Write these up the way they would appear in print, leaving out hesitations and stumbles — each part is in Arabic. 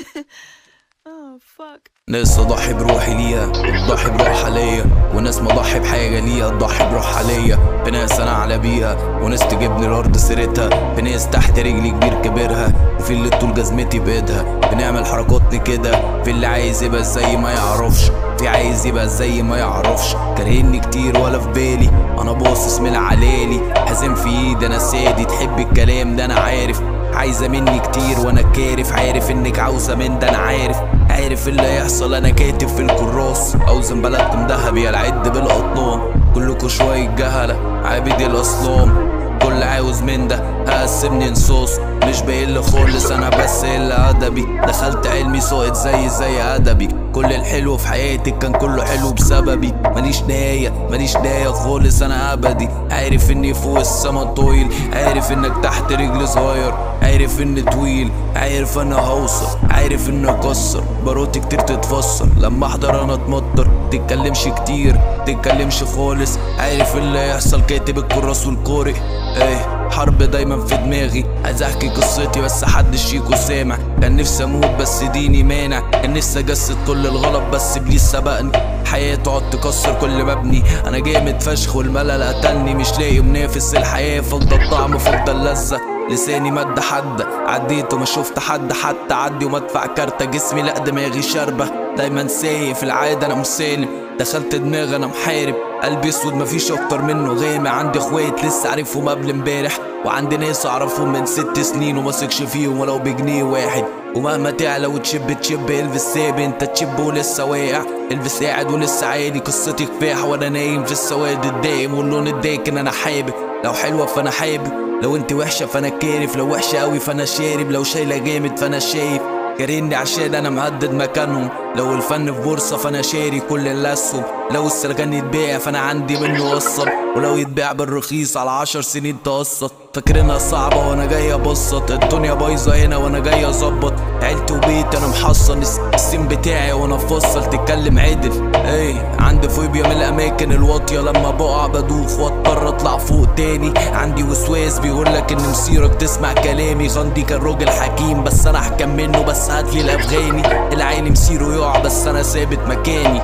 Oh fuck. ناس اضحي بروحي ليها وتضحي بروحها ليا، وناس ما اضحي بحاجه ليها تضحي بروحها ليا. في ناس انا اعلى بيها وناس تجيبني الارض سيرتها، في ناس تحت رجلي كبير كبرها، وفي اللي طول جزمتي بايدها. بنعمل حركاتني كده، في اللي عايز يبقى زي ما يعرفش، في عايز يبقى زي ما يعرفش. كارهني كتير ولا في بالي، انا باصص من العلالي، حزام في ايدي انا سادي. تحب الكلام ده انا عارف، عايزه مني كتير وانا كارف. عارف انك عاوزه من ده انا عارف اللي هيحصل. انا كاتب في الكراس، اوزن بلدكم دهبي العد بالاطنان. كلكوا شويه جهله عابد الاصنام، كل عاوز من ده هقسمني نصوص. مش بقل خالص انا بس الا ادبي، دخلت علمي ساقط زي ادبي. كل الحلو في حياتي كان كله حلو بسببي. ماليش نهايه خالص انا ابدي. عارف اني فوق السما طويل، عارف انك تحت رجلي صغير، عارف اني طويل، عارف انا هوصل، عارف اني اكسر. باروتي كتير تتفسر لما احضر انا اتمطر. تتكلمش كتير تتكلمش خالص، عارف اللي هيحصل. كاتب الكراس والقارئ، ايه حرب دايما في دماغي. عايز احكي قصتي بس حدش فيكو سامع. كان نفسي اموت بس ديني مانع، كان نفسي اجسد كل الغلط بس ابليس سبقني. حياة تقعد تكسر كل مبني، انا جامد فشخ والملل قتلني. مش لاقي منافس، الحياة فاقدة الطعم فاقدة اللذة. لساني مد حد عديت وما شفت حد حتى عدي ومدفع كارتة. جسمي لا دماغي شاربة، دايما سايق في العادة انا مسالم. دخلت دماغي انا محارب، قلبي اسود مفيش اكتر منه غامق. عندي اخوات لسه عارفهم قبل امبارح، وعندي ناس اعرفهم من 6 سنين ومثقش فيهم ولو بجنيه واحد. ومهما تعلى وتشب البس ساب انت تشب ولسه واقع. البس قاعد ولسه عادي، قصتي كفاح وانا نايم في السواد الدائم واللون الداكن. انا حابب لو حلوه فانا حابب، لو انت وحشه فانا كارف، لو وحشه قوي فانا شارب، لو شايله جامد فانا شايف. كارهني عشان انا مهدد مكانهم، لو الفن في بورصه فانا شاري كل اللي اسهم. لو السرجان يتباع فانا عندي منه قصب، ولو يتباع بالرخيص على 10 سنين تقسط. فاكرينها صعبه وانا جاي ابسط، الدنيا بايظه هنا وانا جاي اظبط. عيلتي وبيتي انا محصن، السين بتاعي وانا مفصل. تتكلم عدل، ايه عندي فوبيا من الاماكن الواطيه، لما بقع بدوخ واضطر اطلع فوق تاني. عندي وسواس بيقولك ان مصيرك تسمع كلامي. غاندي كان راجل حكيم بس انا احكم منه، بس هاتلي الافغاني. العالي مصيره يقع بس انا ثابت مكاني.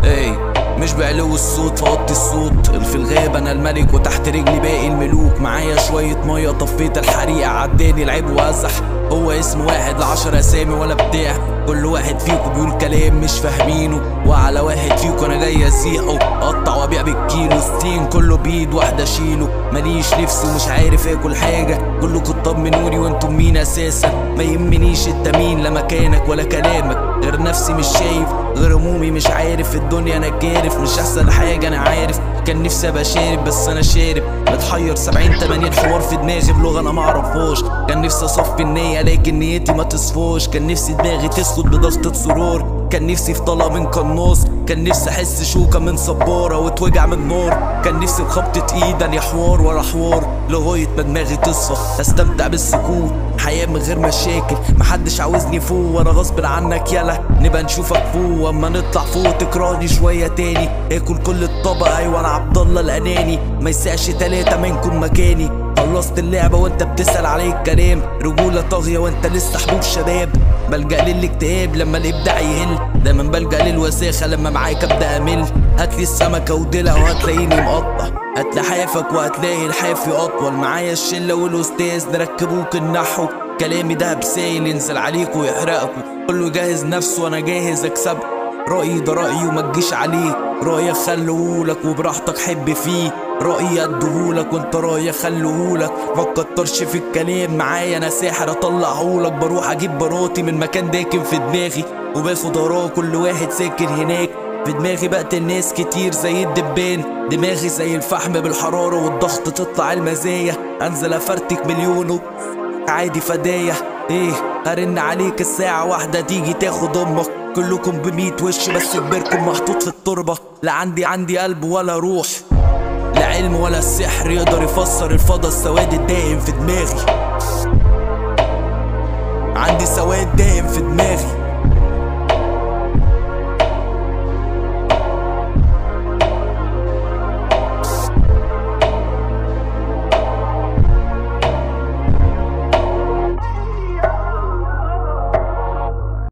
ايه مش بعلو الصوت فوطي الصوت، في الغابة انا الملك وتحت رجلي باقي الملوك. معايا شوية مية طفيت الحريقة، عداني العيب وازح. هو اسم واحد ل10 اسامي ولا بتاع، كل واحد فيكم بيقول كلام مش فاهمينه. وعلى واحد فيكم انا جاي ازيحه، اقطع وابيع بالكيلو. ستين كله بايد واحدة اشيله. ماليش نفسي ومش عارف اكل حاجة، كلكم طمنوني وانتم مين اساسا. ما يهمنيش انت مين، لا مكانك ولا كلامك. غير نفسي مش شايف، غير همومي مش عارف. الدنيا انا كارف مش احسن حاجة انا عارف. كان نفسي ابقى شارب بس انا شارب متحير. 70-80 حوار في دماغي بلغة انا معرفهاش. كان نفسي اصفي النية لكن نيتي ما تصفوش. كان نفسي دماغي تسكت بضغطة زرار، كان نفسي في طلقة من قناص. كان نفسي احس شوكة من صبارة واتوجع من نار. كان نفسي بخبطة ايد اني حوار ورا حوار لغاية ما دماغي تصفى. استمتع بالسكوت، حياة من غير مشاكل. محدش عاوزني فوق وانا غصب عنك يلا. نبقى نشوفك فوق واما نطلع فوق تكرهني شوية تاني. اكل كل الطبق ايوه انا عبد الله الاناني. ما يسعش 3 منكم مكاني. خلصت اللعبة وانت بتسأل عليك كلام. رجولة طاغية وانت لسه حبوب شباب. بلجأ للاكتئاب لما الابداع يهل، دايما بلجأ للوساخة لما معاك ابدا امل. هاتلي السمكة وديلها وهتلاقيني مقطع، هاتلي حافك وهتلاقي الحافي اطول. معايا الشلة والاستاذ نركبوك النحو. كلامي ده بسايل ينزل عليكوا ويحرقكوا. كله جاهز نفسه وانا جاهز اكسبك. رأيي ده رأيي وما تجيش عليه، رأيك خليهولك وبراحتك حب فيه. رأيي اديهولك وانت رأيك خليهولك. ما تكترش في الكلام معايا انا ساحر اطلعهولك. بروح اجيب براتي من مكان داكن في دماغي، وباخد وراه كل واحد ساكن هناك. في دماغي بقتل ناس كتير زي الدبان. دماغي زي الفحم بالحرارة والضغط تطلع المزايا. انزل افرتك مليونه عادي فداية. ايه ارن عليك الساعة واحدة تيجي تاخد امك. كلكم ب100 وش بس كبيركم محطوط في التربة. لا عندي قلب ولا روح، لا علم ولا السحر يقدر يفسر الفضا السواد الدائم في دماغي.